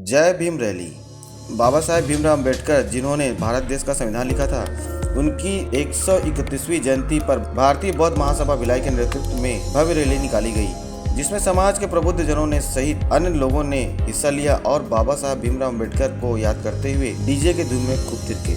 जय भीम रैली। बाबा साहेब भीमराव अम्बेडकर जिन्होंने भारत देश का संविधान लिखा था, उनकी 131वीं जयंती पर भारतीय बौद्ध महासभा भिलाई के नेतृत्व में भव्य रैली निकाली गई, जिसमें समाज के प्रबुद्ध जनों ने सहित अन्य लोगों ने हिस्सा लिया और बाबा साहेब भीमराव अम्बेडकर को याद करते हुए डीजे के धूम में खूब थिरके।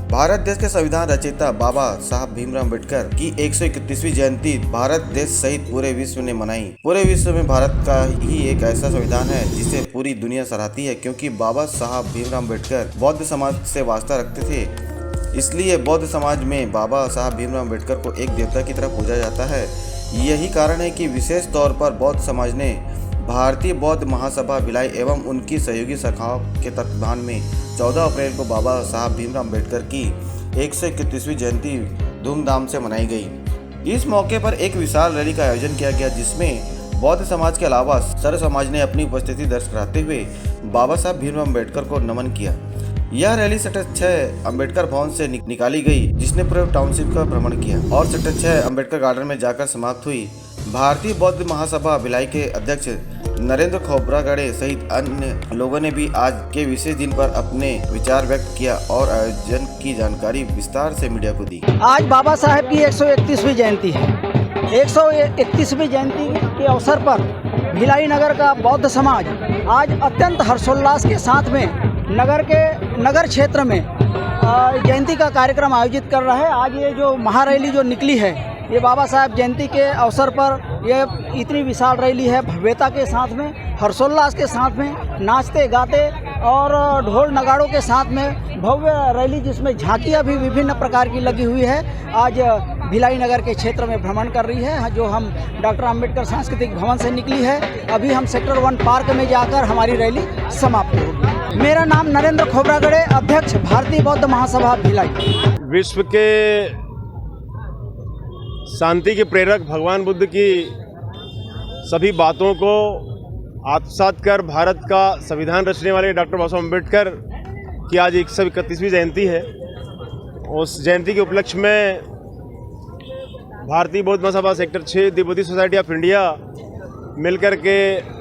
भारत देश के संविधान रचयिता बाबा साहब भीमराव अम्बेडकर की 131वीं जयंती भारत देश सहित पूरे विश्व ने मनाई। पूरे विश्व में भारत का ही एक ऐसा संविधान है जिसे पूरी दुनिया सराहती है, क्योंकि बाबा साहब भीमराव अम्बेडकर बौद्ध समाज से वास्ता रखते थे। इसलिए बौद्ध समाज में बाबा साहब भीमराव अम्बेडकर को एक देवता की तरह पूजा जाता है। यही कारण है कि विशेष तौर पर बौद्ध समाज ने भारतीय बौद्ध महासभा भिलाई एवं उनकी सहयोगी शाखाओं के तत्वाधान में 14 अप्रैल को बाबा साहब भीमराव अम्बेडकर की 131वीं जयंती धूमधाम से मनाई गई। इस मौके पर एक विशाल रैली का आयोजन किया गया, जिसमें बौद्ध समाज के अलावा सर्व समाज ने अपनी उपस्थिति दर्ज कराते हुए बाबा साहब भीमराव अम्बेडकर को नमन किया। यह रैली सेक्टर 6 अम्बेडकर भवन से निकाली गई, जिसने पूरे टाउनशिप का भ्रमण किया और सेक्टर 6 अम्बेडकर गार्डन में जाकर समाप्त हुई। भारतीय बौद्ध महासभा भिलाई के अध्यक्ष नरेंद्र खोब्रागड़े सहित अन्य लोगों ने भी आज के विशेष दिन पर अपने विचार व्यक्त किया और आयोजन की जानकारी विस्तार से मीडिया को दी। आज बाबा साहेब की 131वीं जयंती है। 131वीं जयंती के अवसर पर भिलाई नगर का बौद्ध समाज आज अत्यंत हर्षोल्लास के साथ में नगर क्षेत्र में जयंती का कार्यक्रम आयोजित कर रहा है। आज ये जो महारैली जो निकली है, ये बाबा साहेब जयंती के अवसर पर ये इतनी विशाल रैली है, भव्यता के साथ में, हर्षोल्लास के साथ में, नाचते गाते और ढोल नगाड़ों के साथ में भव्य रैली, जिसमें झांकियाँ भी विभिन्न प्रकार की लगी हुई है, आज भिलाई नगर के क्षेत्र में भ्रमण कर रही है। जो हम डॉक्टर अम्बेडकर सांस्कृतिक भवन से निकली है, अभी हम सेक्टर 1 पार्क में जाकर हमारी रैली समाप्त होगी। मेरा नाम नरेंद्र खोब्रागड़े, अध्यक्ष भारतीय बौद्ध महासभा भिलाई। विश्व के शांति के प्रेरक भगवान बुद्ध की सभी बातों को आत्मसात कर भारत का संविधान रचने वाले डॉक्टर बाबा साहब अम्बेडकर की आज 131वीं जयंती है। उस जयंती के उपलक्ष्य में भारतीय बौद्ध महासभा sector 6 the Buddhist Society of India मिलकर के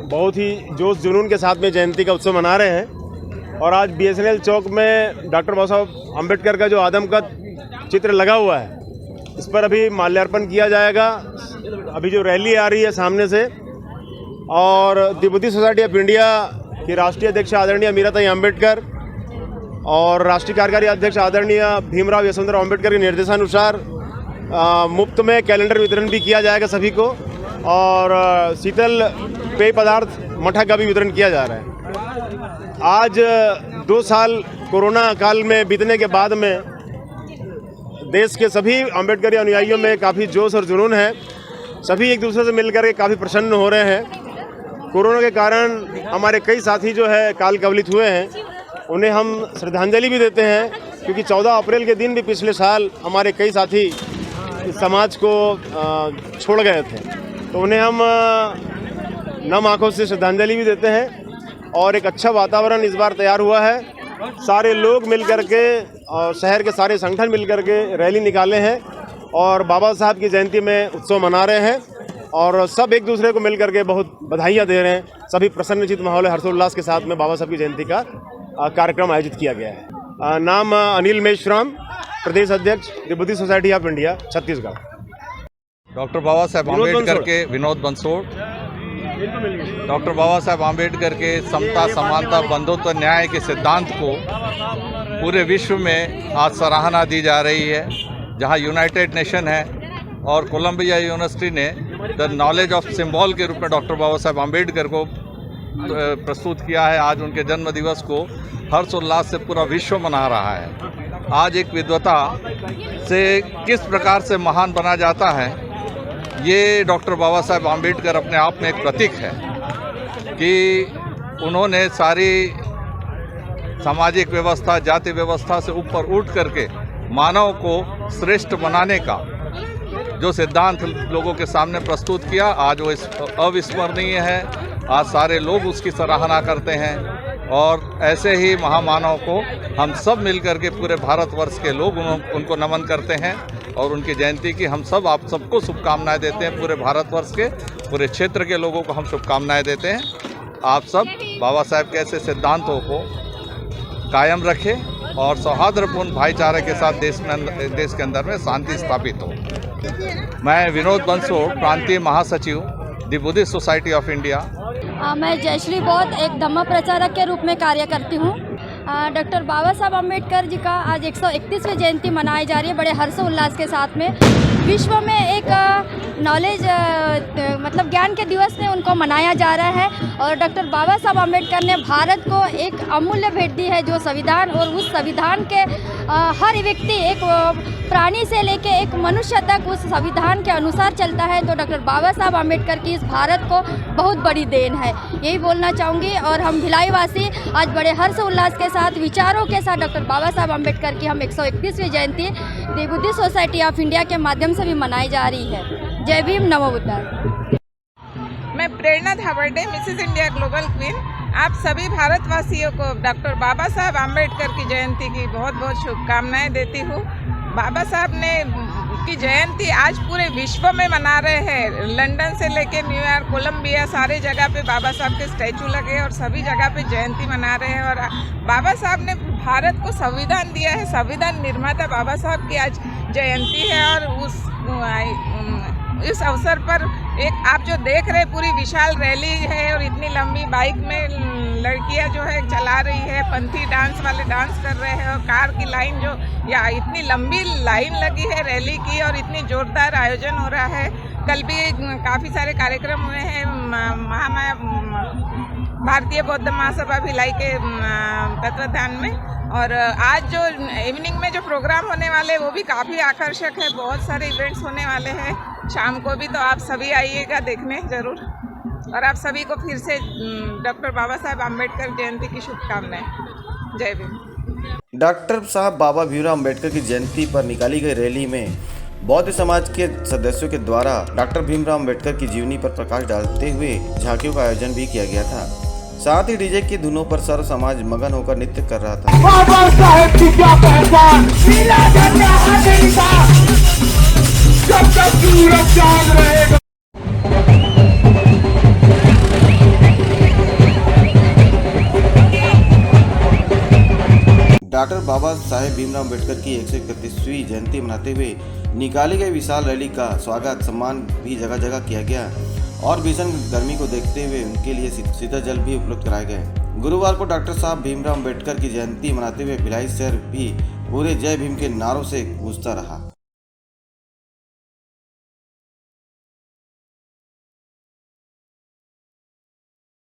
बहुत ही जोश जुनून के साथ में जयंती का उत्सव मना रहे हैं। और आज BSNL चौक में डॉक्टर बाबा साहब अम्बेडकर का जो आदम का चित्र लगा हुआ है, इस पर अभी माल्यार्पण किया जाएगा। अभी जो रैली आ रही है सामने से, और the Buddhist Society of India की राष्ट्रीय अध्यक्ष आदरणीय मीराताई अम्बेडकर और राष्ट्रीय कार्यकारी अध्यक्ष आदरणीय भीमराव यशवंतराव अम्बेडकर के निर्देशानुसार मुफ्त में कैलेंडर वितरण भी किया जाएगा सभी को, और शीतल पेय पदार्थ मठा का भी वितरण किया जा रहा है। आज 2 साल कोरोना काल में बीतने के बाद में देश के सभी अम्बेडकरी अनुयायियों में काफ़ी जोश और जुनून है। सभी एक दूसरे से मिलकर के काफ़ी प्रसन्न हो रहे हैं। कोरोना के कारण हमारे कई साथी जो है काल कवलित हुए हैं, उन्हें हम श्रद्धांजलि भी देते हैं, क्योंकि 14 अप्रैल के दिन भी पिछले साल हमारे कई साथी इस समाज को छोड़ गए थे, तो उन्हें हम नम आंखों से श्रद्धांजलि भी देते हैं। और एक अच्छा वातावरण इस बार तैयार हुआ है। सारे लोग मिलकर के और शहर के सारे संगठन मिलकर के रैली निकाले हैं और बाबा साहब की जयंती में उत्सव मना रहे हैं, और सब एक दूसरे को मिलकर के बहुत बधाइयाँ दे रहे हैं। सभी प्रसन्नचित माहौल है, हर्षोल्लास के साथ में बाबा साहब की जयंती का कार्यक्रम आयोजित किया गया है। नाम अनिल मेश्राम, प्रदेश अध्यक्ष the Buddhist Society of India, Chhattisgarh. Doctor Baba Saheb Ambedkar के विनोद बंसोड़। डॉक्टर बाबा साहेब आम्बेडकर के समता, समानता, बंधुत्व, न्याय के सिद्धांत को पूरे विश्व में आज सराहना दी जा रही है। जहां यूनाइटेड नेशन है और कोलंबिया यूनिवर्सिटी ने द नॉलेज ऑफ सिंबल के रूप में डॉक्टर बाबा साहेब आम्बेडकर को प्रस्तुत किया है। आज उनके जन्म दिवस को हर्षोल्लास से पूरा विश्व मना रहा है। आज एक विद्वता से किस प्रकार से महान बना जाता है, ये डॉक्टर बाबा साहेब आम्बेडकर अपने आप में एक प्रतीक है कि उन्होंने सारी सामाजिक व्यवस्था, जाति व्यवस्था से ऊपर उठ करके मानव को श्रेष्ठ बनाने का जो सिद्धांत लोगों के सामने प्रस्तुत किया, आज वो अविस्मरणीय है। आज सारे लोग उसकी सराहना करते हैं। और ऐसे ही महामानव को हम सब मिलकर के पूरे भारतवर्ष के लोग उनको नमन करते हैं और उनकी जयंती की हम सब आप सबको शुभकामनाएं देते हैं। पूरे भारतवर्ष के पूरे क्षेत्र के लोगों को हम शुभकामनाएं देते हैं। आप सब बाबा साहेब के ऐसे सिद्धांतों को कायम रखें और सौहार्दपूर्ण भाईचारे के साथ देश के अंदर में शांति स्थापित हो। मैं विनोद बंसोड़, प्रांतीय महासचिव दी बुद्धिस्ट सोसाइटी ऑफ इंडिया। मैं जयश्री बौद्ध, एक धम्म प्रचारक के रूप में कार्य करती हूँ। डॉक्टर बाबा साहब अम्बेडकर जी का आज 131वीं जयंती मनाई जा रही है बड़े हर्षोल्लास के साथ में। विश्व में एक नॉलेज मतलब ज्ञान के दिवस में उनको मनाया जा रहा है और डॉक्टर बाबा साहब अम्बेडकर ने भारत को एक अमूल्य भेंट दी है जो संविधान, और उस संविधान के हर व्यक्ति एक प्राणी से लेके एक मनुष्य तक उस संविधान के अनुसार चलता है। तो डॉक्टर बाबा साहब अम्बेडकर की इस भारत को बहुत बड़ी देन है, यही बोलना चाहूँगी। और हम भिलाई वासी आज बड़े हर्ष उल्लास के साथ, विचारों के साथ डॉक्टर बाबा साहब अम्बेडकर की हम 131वीं जयंती the Buddhist Society of India के माध्यम से भी मनाई जा रही है। जय भीम, नमो बुद्धाय। मैं प्रेरणा धावर्डे, मिसेस इंडिया ग्लोबल क्वीन, आप सभी भारतवासियों को डॉक्टर बाबा साहब अम्बेडकर की जयंती की बहुत बहुत शुभकामनाएं देती हूँ। बाबा साहब ने की जयंती आज पूरे विश्व में मना रहे हैं। लंदन से लेके न्यूयॉर्क, कोलंबिया, सारे जगह पे बाबा साहब के स्टैचू लगे और सभी जगह पे जयंती मना रहे हैं। और बाबा साहब ने भारत को संविधान दिया है, संविधान निर्माता बाबा साहब की आज जयंती है। और इस अवसर पर एक आप जो देख रहे पूरी विशाल रैली है और इतनी लंबी बाइक में लड़कियां जो है चला रही है, पंथी डांस वाले डांस कर रहे हैं और कार की लाइन जो या इतनी लंबी लाइन लगी है रैली की और इतनी जोरदार आयोजन हो रहा है। कल भी काफ़ी सारे कार्यक्रम हुए हैं। महामाया भारतीय बौद्ध महासभा भिलाई के तत्वाधान में, और आज जो इवनिंग में जो प्रोग्राम होने वाले वो भी काफ़ी आकर्षक है। बहुत सारे इवेंट्स होने वाले हैं शाम को भी, तो आप सभी आइएगा देखने ज़रूर। और आप सभी को फिर से डॉक्टर बाबा साहब अम्बेडकर जयंती की शुभकामनाएं। जय भीम। डॉक्टर साहब बाबा भीमराव अम्बेडकर की जयंती पर निकाली गई रैली में बौद्ध समाज के सदस्यों के द्वारा डॉक्टर भीमराव अम्बेडकर की जीवनी पर प्रकाश डालते हुए झांकियों का आयोजन भी किया गया था। साथ ही डीजे की धुनों पर सर्व समाज मगन होकर नृत्य कर रहा था। बाबा साहेब की क्या पहचान, नीला झंडा अमेरिका, जब तक सूरज चांद रहेगा। डॉक्टर बाबा साहेब भीमराव अम्बेडकर की 131वीं जयंती मनाते हुए निकाली गई विशाल रैली का स्वागत सम्मान भी जगह जगह किया गया और भीषण गर्मी को देखते हुए उनके लिए शीतल जल भी उपलब्ध कराए गए। गुरुवार को डॉक्टर साहब भीमराव अम्बेडकर की जयंती मनाते हुए भिलाई शहर भी पूरे जय भीम के नारों से गूंजता रहा।